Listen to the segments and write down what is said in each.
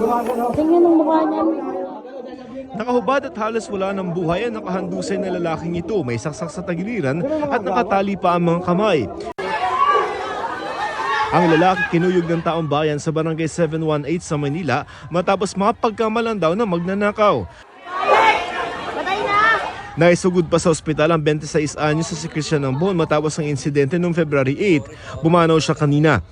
Tingnan ang mukha niya. Nakahubad at halos wala ng buhay ang nakahandusay na lalaking ito. May saksak sa tagiliran at nakatali pa ang mga kamay. Ang lalaki kinuyog ng taong bayan sa barangay 718 sa Manila matapos mapagkamalan daw na magnanakaw. Naisugod pa sa ospital ang 26 anyos sa si Christian Ambon matapos ang insidente noong February 8. Bumanaw siya kanina.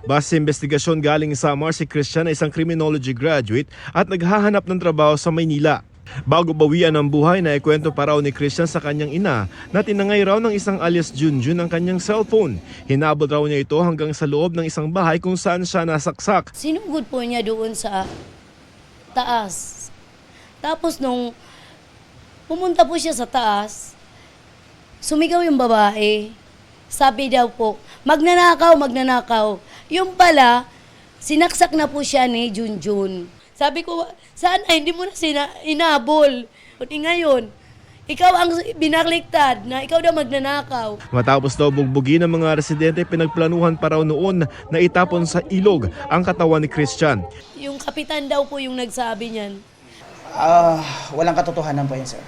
Base sa investigasyon galing sa Samar, si Christian ay isang criminology graduate at naghahanap ng trabaho sa Maynila. Bago bawian ang buhay, na ikwento pa raw ni Christian sa kanyang ina na tinangay raw ng isang alias Junjun ang kanyang cellphone. Hinabol raw niya ito hanggang sa loob ng isang bahay kung saan siya nasaksak. Sinugod po niya doon sa taas. Tapos nung pumunta po siya sa taas, sumigaw yung babae. Sabi daw po, magnanakaw, magnanakaw. Yung pala, sinaksak na po siya ni Junjun. Sabi ko, sana hindi mo na inabol. Kundi ngayon, ikaw ang binakliktad na ikaw daw magnanakaw. Matapos daw bugbugin ng mga residente, pinagplanuhan pa raw noon na itapon sa ilog ang katawan ni Christian. Yung kapitan daw po yung nagsabi niyan. Walang katotohanan po yan, sir.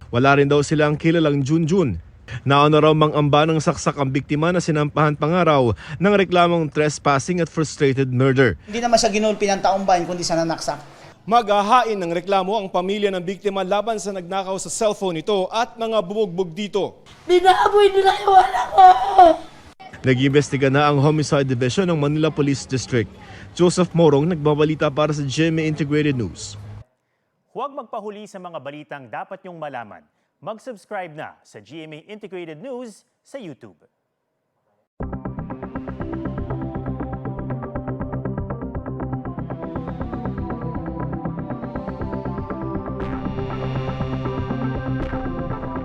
Wala rin daw silang kilalang Junjun. Nauna raw mang-amba ng saksak ang biktima na sinampahan pa nga raw ng reklamong trespassing at frustrated murder. Hindi naman sa ginulpi ng taong bayan, kundi sa nanaksak. Maghahain ng reklamo ang pamilya ng biktima laban sa nagnakaw sa cellphone nito at mga bumugbog dito. Binaboy nila yung anak ko! Nag-iimbestiga na ang Homicide Division ng Manila Police District. Joseph Morong, nagbabalita para sa GMA Integrated News. Huwag magpahuli sa mga balitang dapat niyong malaman. Mag-subscribe na sa GMA Integrated News sa YouTube.